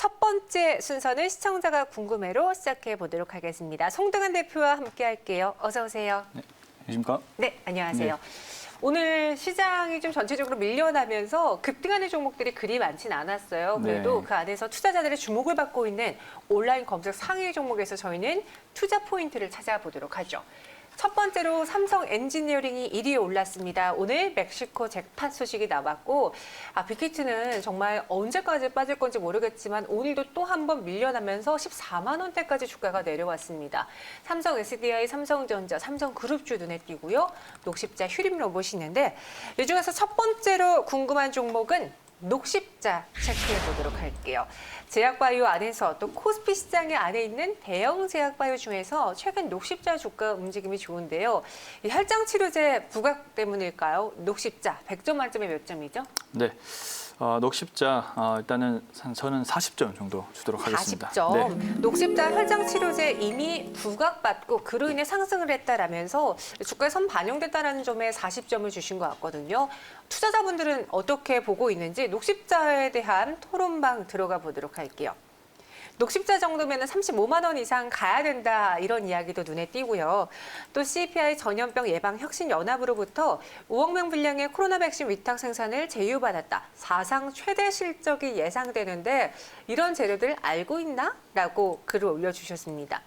첫 번째 순서는 시청자가 궁금해로 시작해 보도록 하겠습니다. 송등한 대표와 함께 할게요. 어서 오세요. 네, 안녕하십니까? 네, 안녕하세요. 네. 오늘 시장이 좀 전체적으로 밀려나면서 급등하는 종목들이 그리 많진 않았어요. 그래도 네. 그 안에서 투자자들의 주목을 받고 있는 온라인 검색 상위 종목에서 저희는 투자 포인트를 찾아보도록 하죠. 첫 번째로 삼성 엔지니어링이 1위에 올랐습니다. 오늘 멕시코 잭팟 소식이 나왔고, 빅히트는 정말 언제까지 빠질 건지 모르겠지만 오늘도 또 한 번 밀려나면서 14만 원대까지 주가가 내려왔습니다. 삼성 SDI, 삼성전자, 삼성그룹주 눈에 띄고요. 녹십자 휴림 로봇이 있는데 이 중에서 첫 번째로 궁금한 종목은 녹십자 체크해 보도록 할게요. 제약바이오 안에서 또 코스피 시장의 안에 있는 대형 제약바이오 중에서 최근 녹십자 주가 움직임이 좋은데요. 이 혈장 치료제 부각 때문일까요? 녹십자 100점 만점에 몇 점이죠? 네. 녹십자 일단은 저는 40점 정도 주도록 하겠습니다. 40점. 네. 녹십자 혈장 치료제 이미 부각받고 그로 인해 상승을 했다라면서 주가에 선 반영됐다라는 점에 40점을 주신 것 같거든요. 투자자분들은 어떻게 보고 있는지 녹십자에 대한 토론방 들어가 보도록 할게요. 녹십자 정도면 35만 원 이상 가야 된다 이런 이야기도 눈에 띄고요. 또 CPI 전염병 예방 혁신 연합으로부터 5억 명 분량의 코로나 백신 위탁 생산을 제휴받았다. 사상 최대 실적이 예상되는데 이런 재료들 알고 있나? 라고 글을 올려주셨습니다.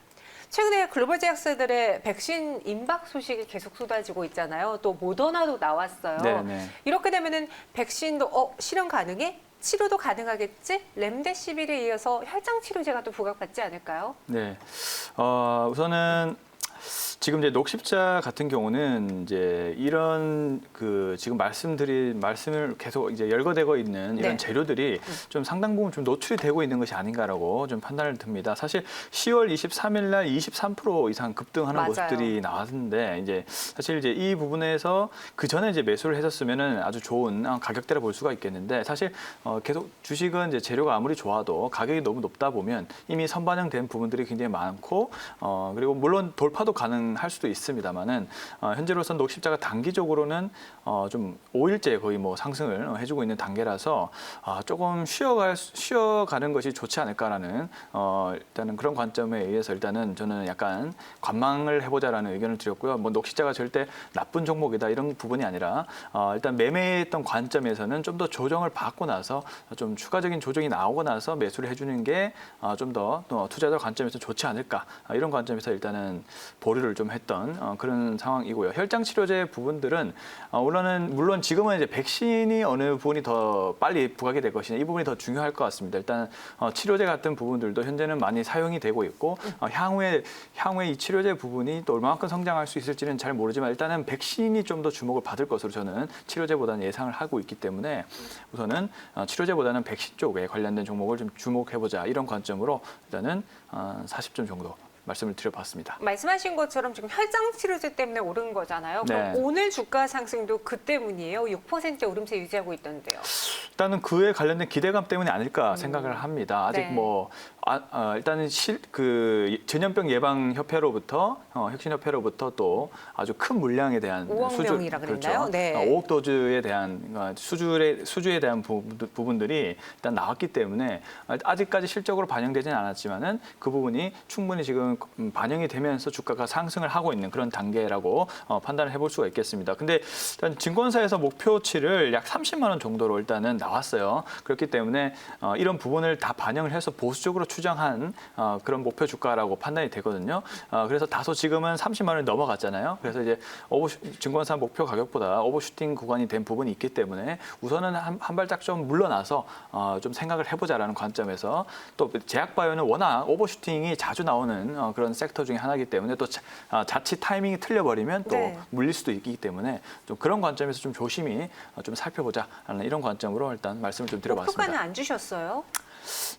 최근에 글로벌 제약사들의 백신 임박 소식이 계속 쏟아지고 있잖아요. 또 모더나도 나왔어요. 네. 이렇게 되면은 백신도 실현 가능해? 치료도 가능하겠지? 렘데시빌에 이어서 혈장 치료제가 또 부각받지 않을까요? 네. 우선은 지금 이제 녹십자 같은 경우는 이제 이런 지금 말씀을 계속 이제 열거되고 있는 이런 네. 재료들이 좀 상당 부분 좀 노출이 되고 있는 것이 아닌가라고 좀 판단을 듭니다. 사실 10월 23일 날 23% 이상 급등하는 맞아요. 모습들이 나왔는데 이제 사실 이제 이 부분에서 그 전에 이제 매수를 했었으면은 아주 좋은 가격대라 볼 수가 있겠는데 사실 계속 주식은 이제 재료가 아무리 좋아도 가격이 너무 높다 보면 이미 선반영된 부분들이 굉장히 많고 그리고 물론 돌파도 가능할 수도 있습니다만은 현재로서는 녹십자가 단기적으로는 좀 5일째 거의 뭐 상승을 해주고 있는 단계라서 조금 쉬어가는 것이 좋지 않을까라는 일단은 그런 관점에 의해서 일단은 저는 약간 관망을 해보자라는 의견을 드렸고요. 뭐 녹십자가 절대 나쁜 종목이다 이런 부분이 아니라 일단 매매했던 관점에서는 좀 더 조정을 받고 나서 좀 추가적인 조정이 나오고 나서 매수를 해주는 게 좀 더 투자자 관점에서 좋지 않을까 이런 관점에서 일단은 보류를 좀 했던 그런 상황이고요. 혈장 치료제 부분들은 물론 지금은 이제 백신이 어느 부분이 더 빨리 부각이 될 것이냐 이 부분이 더 중요할 것 같습니다. 일단 치료제 같은 부분들도 현재는 많이 사용이 되고 있고 향후에 이 치료제 부분이 또 얼마만큼 성장할 수 있을지는 잘 모르지만 일단은 백신이 좀 더 주목을 받을 것으로 저는 치료제보다는 예상을 하고 있기 때문에 우선은 치료제보다는 백신 쪽에 관련된 종목을 좀 주목해보자 이런 관점으로 일단은 40점 정도 말씀을 드려봤습니다. 말씀하신 것처럼 지금 혈장 치료제 때문에 오른 거잖아요. 그럼 네. 오늘 주가 상승도 그 때문이에요? 6%의 오름세 유지하고 있던데요. 일단은 그에 관련된 기대감 때문이 아닐까 생각을 합니다. 아직 네. 뭐 일단은 전염병 예방 협회로부터 혁신협회로부터 또 아주 큰 물량에 대한 5억 명이라 그랬나요? 그렇죠. 네. 5억 도즈에 대한 수주에 대한 부분들이 일단 나왔기 때문에 아직까지 실적으로 반영되지는 않았지만은 그 부분이 충분히 지금 반영이 되면서 주가가 상승을 하고 있는 그런 단계라고 판단을 해볼 수가 있겠습니다. 근데 일단 증권사에서 목표치를 약 30만 원 정도로 일단은 나왔어요. 그렇기 때문에 이런 부분을 다 반영을 해서 보수적으로 추정한 그런 목표 주가라고 판단이 되거든요. 그래서 다소 지금은 30만 원이 넘어갔잖아요. 그래서 이제 증권사 목표 가격보다 오버슈팅 구간이 된 부분이 있기 때문에 우선은 한 발짝 좀 물러나서 좀 생각을 해보자라는 관점에서 또 제약바이오는 워낙 오버슈팅이 자주 나오는 그런 섹터 중에 하나이기 때문에 또 자칫 타이밍이 틀려버리면 또 네. 물릴 수도 있기 때문에 좀 그런 관점에서 좀 조심히 좀 살펴보자라는 이런 관점으로 일단 말씀을 좀 드려봤습니다. 목표가는 안 주셨어요?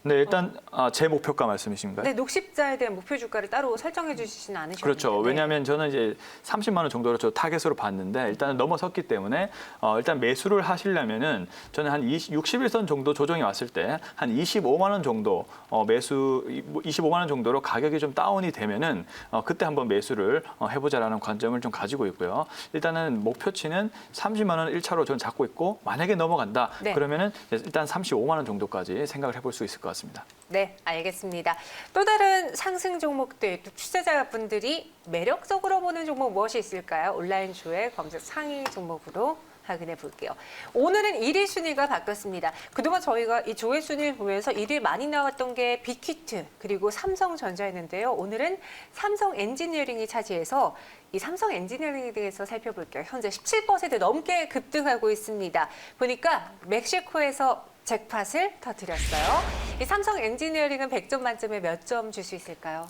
네, 일단 제 목표가 말씀이신가요? 네, 녹십자에 대한 목표 주가를 따로 설정해 주시진 않으셨는데. 그렇죠. 왜냐하면 저는 이제 30만 원 정도로 저 타겟으로 봤는데 일단은 넘어섰기 때문에 일단 매수를 하시려면은 저는 한 61선 정도 조정이 왔을 때 한 25만 원 정도 매수 25만 원 정도로 가격이 좀 다운이 되면은 그때 한번 매수를 해보자라는 관점을 좀 가지고 있고요. 일단은 목표치는 30만 원 1차로 저는 잡고 있고 만약에 넘어간다 네. 그러면은 일단 35만 원 정도까지 생각을 해볼 수 있을 것 같습니다. 네, 알겠습니다. 또 다른 상승 종목들, 또 투자자분들이 매력적으로 보는 종목 무엇이 있을까요? 온라인 주의 검색 상위 종목으로 확인해 볼게요. 오늘은 1위 순위가 바뀌었습니다. 그동안 저희가 이 조회 순위를 보면서 1위 많이 나왔던 게 빅히트 그리고 삼성전자였는데요. 오늘은 삼성 엔지니어링이 차지해서 이 삼성 엔지니어링에 대해서 살펴볼게요. 현재 17% 넘게 급등하고 있습니다. 보니까 멕시코에서 잭팟을 터뜨렸어요. 이 삼성 엔지니어링은 100점 만점에 몇 점 줄 수 있을까요?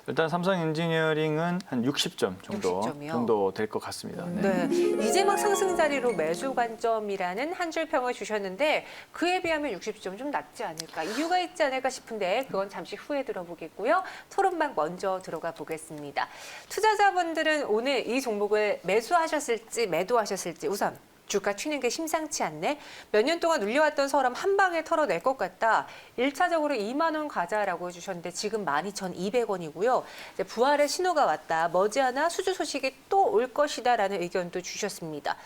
일단 삼성 엔지니어링은 한 60점 60점 이요? 정도 될 것 같습니다. 네. 네, 이제 막 상승 자리로 매수 관점이라는 한 줄 평을 주셨는데 그에 비하면 60점 좀 낮지 않을까? 이유가 있지 않을까 싶은데 그건 잠시 후에 들어보겠고요. 토론방 먼저 들어가 보겠습니다. 투자자분들은 오늘 이 종목을 매수하셨을지 매도하셨을지 우선 주가 튀는 게 심상치 않네. 몇 년 동안 눌려왔던 서름 한 방에 털어낼 것 같다. 1차적으로 2만 원 가자라고 해주셨는데 지금 12,200원이고요. 이제 부활의 신호가 왔다. 머지않아 수주 소식이 또 올 것이다라는 의견도 주셨습니다.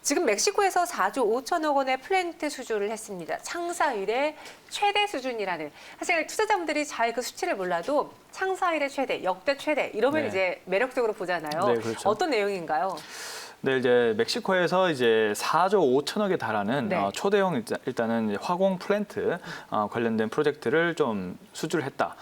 지금 멕시코에서 4조 5천억 원의 플랜트 수주를 했습니다. 창사 이래 최대 수준이라는. 사실 투자자분들이 잘 그 수치를 몰라도 창사 이래 최대, 역대 최대 이러면 네. 이제 매력적으로 보잖아요. 네, 그렇죠. 어떤 내용인가요? 네, 이제 멕시코에서 이제 4조 5천억에 달하는 네. 초대형 일단은 이제 화공 플랜트 관련된 프로젝트를 좀 수주를 했다.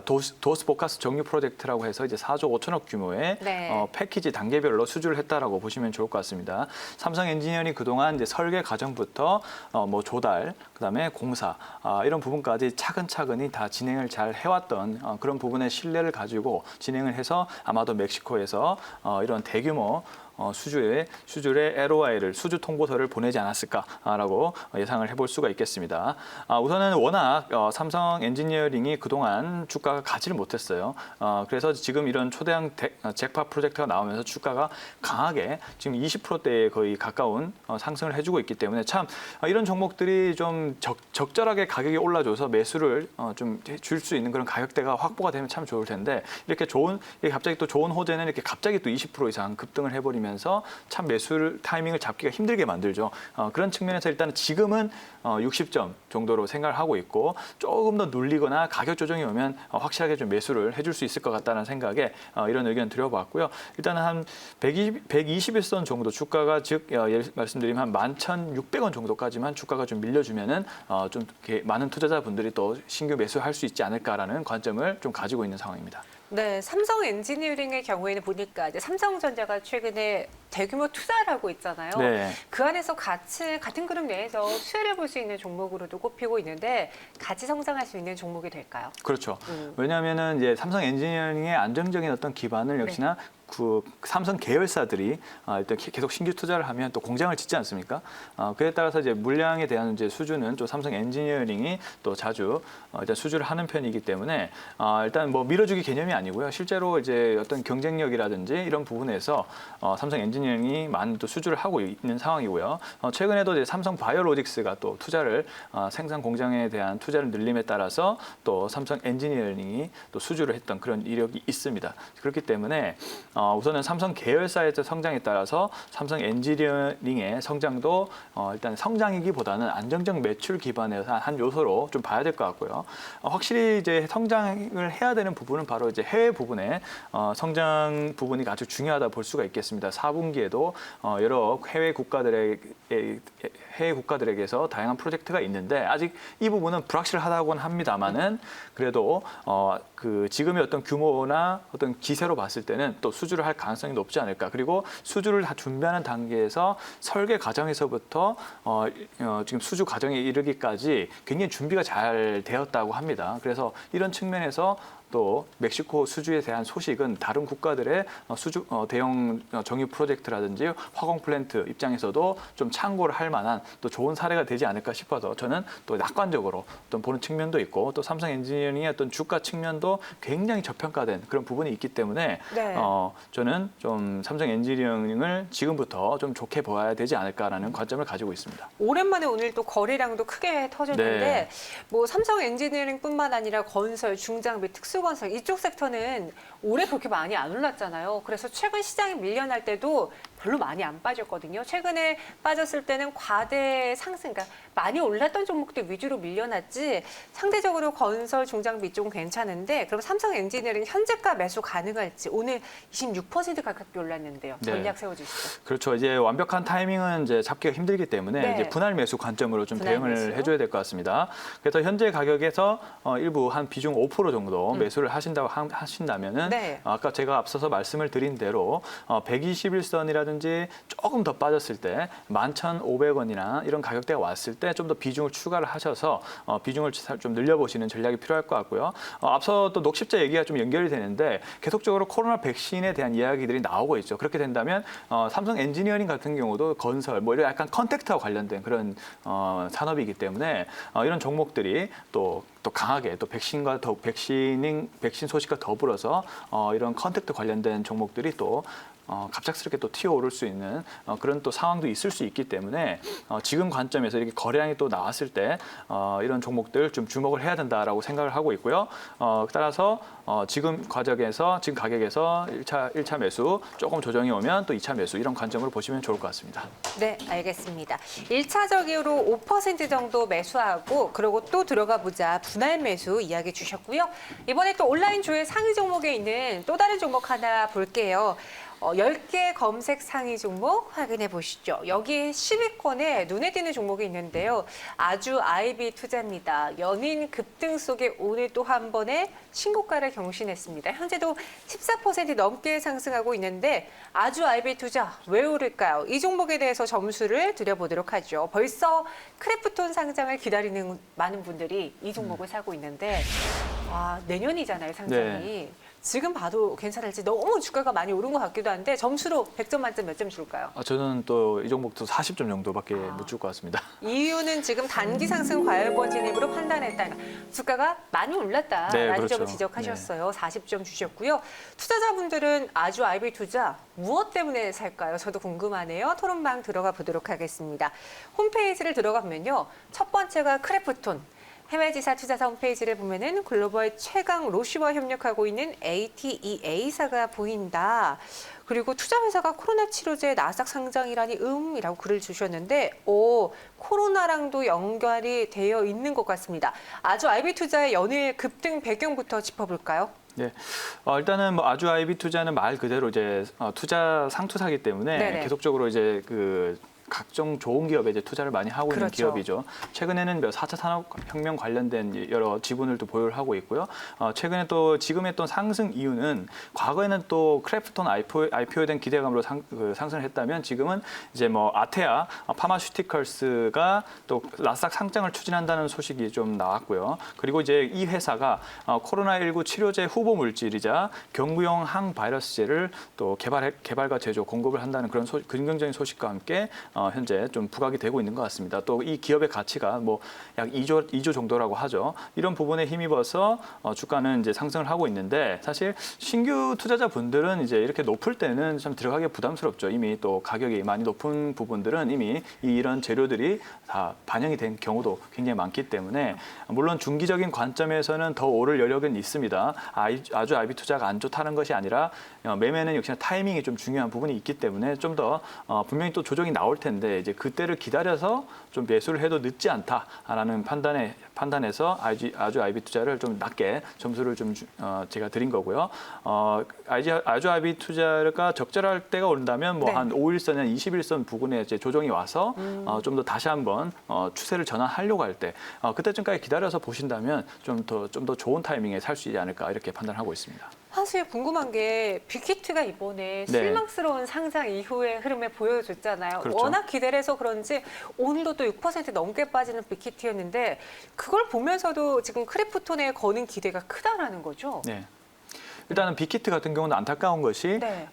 도스 포카스 정유 프로젝트라고 해서 이제 4조 5천억 규모의 네. 패키지 단계별로 수주를 했다라고 보시면 좋을 것 같습니다. 삼성 엔지니어링 그동안 이제 설계 과정부터 뭐 조달, 그다음에 공사 이런 부분까지 차근차근히 다 진행을 잘 해왔던 그런 부분의 신뢰를 가지고 진행을 해서 아마도 멕시코에서 이런 대규모 수주의 LOI를 수주 통보서를 보내지 않았을까라고 예상을 해볼 수가 있겠습니다. 우선은 워낙 삼성 엔지니어링이 그동안 주가가 가지를 못했어요. 그래서 지금 이런 초대형 잭팟 프로젝트가 나오면서 주가가 강하게 지금 20%대에 거의 가까운 상승을 해주고 있기 때문에 참 이런 종목들이 좀 적절하게 가격이 올라줘서 매수를 좀 줄 수 있는 그런 가격대가 확보가 되면 참 좋을 텐데 이렇게 갑자기 또 좋은 호재는 이렇게 갑자기 또 20% 이상 급등을 해버리면 참 매수 타이밍을 잡기가 힘들게 만들죠. 그런 측면에서 일단 지금은 60점 정도로 생각을 하고 있고 조금 더 눌리거나 가격 조정이 오면 확실하게 좀 매수를 해줄 수 있을 것 같다는 생각에 이런 의견 드려봤고요. 일단은 한 121선 정도 주가가 즉 말씀드리면 한 11,600원 정도까지만 주가가 좀 밀려주면은 좀 이렇게 많은 투자자분들이 또 신규 매수할 수 있지 않을까라는 관점을 좀 가지고 있는 상황입니다. 네, 삼성 엔지니어링의 경우에는 보니까 이제 삼성전자가 최근에 대규모 투자를 하고 있잖아요. 네. 그 안에서 같은 그룹 내에서 수혜를 볼 수 있는 종목으로도 꼽히고 있는데 같이 성장할 수 있는 종목이 될까요? 그렇죠. 왜냐하면은 이제 삼성 엔지니어링의 안정적인 어떤 기반을 역시나 네. 그 삼성 계열사들이 일단 계속 신규 투자를 하면 또 공장을 짓지 않습니까? 그에 따라서 이제 물량에 대한 이제 수주는 또 삼성 엔지니어링이 또 자주 일단 수주를 하는 편이기 때문에 일단 뭐 밀어주기 개념이 아니고요. 실제로 이제 어떤 경쟁력이라든지 이런 부분에서 삼성 엔지니어링이 많은 또 수주를 하고 있는 상황이고요. 최근에도 이제 삼성 바이오로직스가 또 투자를 생산 공장에 대한 투자를 늘림에 따라서 또 삼성 엔지니어링이 또 수주를 했던 그런 이력이 있습니다. 그렇기 때문에 우선은 삼성 계열사의 성장에 따라서 삼성 엔지니어링의 성장도 일단 성장이기보다는 안정적 매출 기반의 한 요소로 좀 봐야 될 것 같고요. 확실히 이제 성장을 해야 되는 부분은 바로 이제 해외 부분의 성장 부분이 아주 중요하다 볼 수가 있겠습니다. 4분기에도 여러 해외 국가들에게서 다양한 프로젝트가 있는데 아직 이 부분은 불확실하다고는 합니다만은 그래도 그 지금의 어떤 규모나 어떤 기세로 봤을 때는 또 수주를 할 가능성이 높지 않을까. 그리고 수주를 다 준비하는 단계에서 설계 과정에서부터 지금 수주 과정에 이르기까지 굉장히 준비가 잘 되었다고 합니다. 그래서 이런 측면에서 또 멕시코 수주에 대한 소식은 다른 국가들의 수주 대형 정유 프로젝트라든지 화공 플랜트 입장에서도 좀 참고를 할 만한 또 좋은 사례가 되지 않을까 싶어서 저는 또 낙관적으로 또 보는 측면도 있고 또 삼성 엔지니어링의 어떤 주가 측면도 굉장히 저평가된 그런 부분이 있기 때문에 네. 저는 좀 삼성 엔지니어링을 지금부터 좀 좋게 봐야 되지 않을까라는 관점을 가지고 있습니다. 오랜만에 오늘 또 거래량도 크게 터졌는데 네. 뭐 삼성 엔지니어링뿐만 아니라 건설, 중장비, 특수건설 이쪽 섹터는 올해 그렇게 많이 안 올랐잖아요. 그래서 최근 시장이 밀려날 때도 별로 많이 안 빠졌거든요. 최근에 빠졌을 때는 과대 상승, 그러니까 많이 올랐던 종목들 위주로 밀려났지 상대적으로 건설, 중장비 쪽은 괜찮은데 그럼 삼성 엔지니어링 현재가 매수 가능할지 오늘 26% 가깝게 올랐는데요. 전략 세워주시죠. 그렇죠. 이제 완벽한 타이밍은 이제 잡기가 힘들기 때문에 네. 이제 분할 매수 관점으로 좀 분할 대응을 매수. 해줘야 될 것 같습니다. 그래서 현재 가격에서 일부 한 비중 5% 정도 매수를 하신다면은 네. 아까 제가 앞서서 말씀을 드린 대로 121선이라든지 조금 더 빠졌을 때 11,500원이나 이런 가격대가 왔을 때 좀 더 비중을 추가를 하셔서 비중을 좀 늘려보시는 전략이 필요할 것 같고요. 앞서 또 녹십자 얘기가 좀 연결이 되는데 계속적으로 코로나 백신에 대한 이야기들이 나오고 있죠. 그렇게 된다면 삼성 엔지니어링 같은 경우도 건설, 뭐 이런 약간 컨택트와 관련된 그런 산업이기 때문에 이런 종목들이 또 강하게 또 백신과 백신 소식과 더불어서 이런 컨택트 관련된 종목들이 또 갑작스럽게 또 튀어오를 수 있는 그런 또 상황도 있을 수 있기 때문에 지금 관점에서 이렇게 거래량이 또 나왔을 때 이런 종목들 좀 주목을 해야 된다라고 생각을 하고 있고요. 따라서 지금 가격에서 지금 가격에서 1차 매수 조금 조정이 오면 또 2차 매수 이런 관점으로 보시면 좋을 것 같습니다. 네, 알겠습니다. 1차적으로 5% 정도 매수하고 그리고 또 들어가 보자 분할 매수 이야기 주셨고요. 이번에 또 온라인 조회 상위 종목에 있는 또 다른 종목 하나 볼게요. 10개 검색 상위 종목 확인해 보시죠. 여기 10위권에 눈에 띄는 종목이 있는데요. 아주 아이비 투자입니다. 연인 급등 속에 오늘 또 한 번의 신고가를 경신했습니다. 현재도 14% 넘게 상승하고 있는데 아주 아이비 투자 왜 오를까요? 이 종목에 대해서 점수를 드려보도록 하죠. 벌써 크래프톤 상장을 기다리는 많은 분들이 이 종목을 사고 있는데 내년이잖아요, 상장이. 네. 지금 봐도 괜찮을지 너무 주가가 많이 오른 것 같기도 한데 점수로 100점 만점 몇 점 줄까요? 저는 또 이 종목도 40점 정도밖에 못 줄 것 같습니다. 이유는 지금 단기 상승 과열권 진입으로 판단했다. 주가가 많이 올랐다라는 네, 그렇죠. 점을 지적하셨어요. 40점 주셨고요. 투자자분들은 아주 아이비 투자 무엇 때문에 살까요? 저도 궁금하네요. 토론방 들어가 보도록 하겠습니다. 홈페이지를 들어가면요. 첫 번째가 크래프톤. 해외지사 투자사 홈페이지를 보면은 글로벌 최강 로시와 협력하고 있는 ATEA사가 보인다. 그리고 투자회사가 코로나 치료제 나스닥 상장이라니 이라고 글을 주셨는데 코로나랑도 연결이 되어 있는 것 같습니다. 아주 아이비 투자의 연일 급등 배경부터 짚어볼까요? 네, 일단은 뭐 아주 아이비 투자는 말 그대로 이제 투자 상투사기 때문에 네네. 계속적으로 이제 각종 좋은 기업에 이제 투자를 많이 하고 있는 그렇죠. 기업이죠. 최근에는 4차 산업혁명 관련된 여러 지분을 또 보유를 하고 있고요. 최근에 또 지금의 또 상승 이유는 과거에는 또 크래프톤 IPO에 대한 기대감으로 상승을 했다면 지금은 이제 뭐 아테아 파마슈티컬스가 또 나스닥 상장을 추진한다는 소식이 좀 나왔고요. 그리고 이제 이 회사가 코로나19 치료제 후보 물질이자 경구용 항바이러스제를 또 개발과 제조, 공급을 한다는 그런 긍정적인 소식과 함께 현재 좀 부각이 되고 있는 것 같습니다. 또 이 기업의 가치가 뭐 약 2조 정도라고 하죠. 이런 부분에 힘입어서 주가는 이제 상승을 하고 있는데 사실 신규 투자자분들은 이제 이렇게 높을 때는 좀 들어가기 부담스럽죠. 이미 또 가격이 많이 높은 부분들은 이미 이런 재료들이 다 반영이 된 경우도 굉장히 많기 때문에 물론 중기적인 관점에서는 더 오를 여력은 있습니다. 아주 아이비 투자가 안 좋다는 것이 아니라 매매는 역시나 타이밍이 좀 중요한 부분이 있기 때문에 좀 더 분명히 또 조정이 나올 텐데 이제 그때를 기다려서 좀 매수를 해도 늦지 않다라는 판단에서 아주 아이비 투자를 좀 낮게 점수를 좀 제가 드린 거고요. 아주 아이비 투자가 적절할 때가 온다면 뭐 한 5일선이나 21선 부근에 이제 조정이 와서 좀 더 다시 한번 추세를 전환하려고 할 때 그때쯤까지 기다려서 보신다면 좀 더 좋은 타이밍에 살 수 있지 않을까 이렇게 판단하고 있습니다. 사실 궁금한 게 빅히트가 이번에 네. 실망스러운 상장 이후의 흐름을 보여줬잖아요. 그렇죠. 워낙 기대를 해서 그런지 오늘도 또 6% 넘게 빠지는 빅히트였는데 그걸 보면서도 지금 크래프톤에 거는 기대가 크다라는 거죠. 네. 일단은 빅히트 같은 경우는 안타까운 것이 네.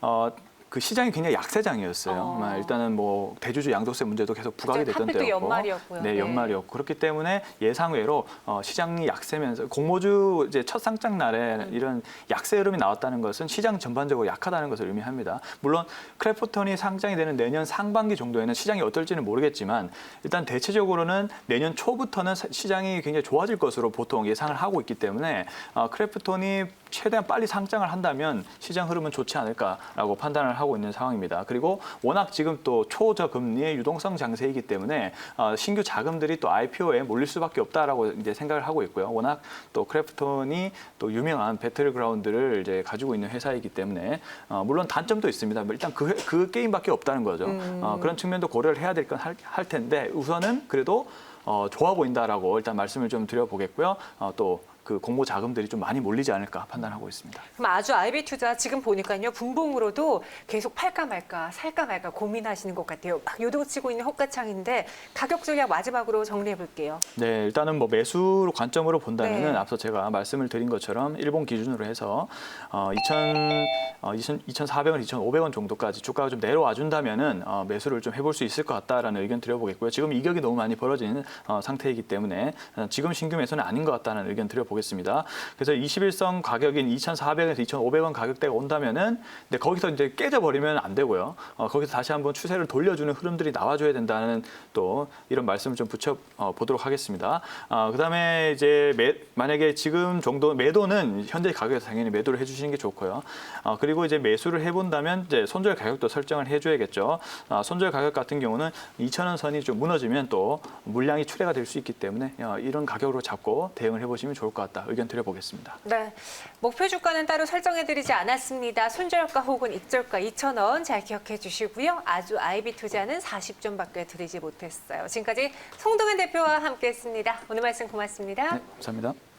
그 시장이 굉장히 약세장이었어요. 일단은 뭐 대주주 양도세 문제도 계속 부각이 그죠, 됐던 하필 또 때였고, 연말이었고요. 네, 네. 연말이었고 그렇기 때문에 예상외로 시장이 약세면서 공모주 이제 첫 상장 날에 이런 약세 흐름이 나왔다는 것은 시장 전반적으로 약하다는 것을 의미합니다. 물론 크래프톤이 상장이 되는 내년 상반기 정도에는 시장이 어떨지는 모르겠지만 일단 대체적으로는 내년 초부터는 시장이 굉장히 좋아질 것으로 보통 예상을 하고 있기 때문에 크래프톤이 최대한 빨리 상장을 한다면 시장 흐름은 좋지 않을까라고 판단을 하고 하고 있는 상황입니다. 그리고 워낙 지금 또 초저금리의 유동성 장세이기 때문에 신규 자금들이 또 IPO에 몰릴 수밖에 없다라고 이제 생각을 하고 있고요. 워낙 또 크래프톤이 또 유명한 배틀그라운드를 이제 가지고 있는 회사이기 때문에 물론 단점도 있습니다. 일단 그 게임밖에 없다는 거죠. 그런 측면도 고려를 해야 될 건 할 텐데 우선은 그래도 좋아 보인다라고 일단 말씀을 좀 드려보겠고요. 또 그 공모 자금들이 좀 많이 몰리지 않을까 판단하고 있습니다. 그럼 아주 IB 투자 지금 보니까요. 분봉으로도 계속 팔까 말까 살까 말까 고민하시는 것 같아요. 막 요동치고 있는 호가창인데 가격 전략 마지막으로 정리해 볼게요. 네, 일단은 뭐 매수 관점으로 본다면은 네. 앞서 제가 말씀을 드린 것처럼 일본 기준으로 해서 2,400원, 2,500원 정도까지 주가가 좀 내려와 준다면은 매수를 좀 해볼 수 있을 것 같다라는 의견 드려보겠고요. 지금 이격이 너무 많이 벌어진 상태이기 때문에 지금 신규 매수는 아닌 것 같다는 의견 드려보겠습니다. 그래서 21선 가격인 2,400에서 2,500원 가격대가 온다면은 근데 거기서 이제 깨져버리면 안 되고요. 거기서 다시 한번 추세를 돌려주는 흐름들이 나와줘야 된다는 또 이런 말씀을 좀 붙여 보도록 하겠습니다. 그다음에 이제 만약에 지금 정도 매도는 현재 가격에서 당연히 매도를 해주시는 게 좋고요. 그리고 이제 매수를 해본다면 이제 손절 가격도 설정을 해줘야겠죠. 손절 가격 같은 경우는 2,000원 선이 좀 무너지면 또 물량이 출회가 될 수 있기 때문에 이런 가격으로 잡고 대응을 해보시면 좋을 것 같다. 의견 드려보겠습니다. 네, 목표 주가는 따로 설정해드리지 않았습니다. 손절가 혹은 익절가 2,000원 잘 기억해 주시고요. 아주 IB 투자는 40점밖에 드리지 못했어요. 지금까지 송동현 대표와 함께했습니다. 오늘 말씀 고맙습니다. 네, 감사합니다.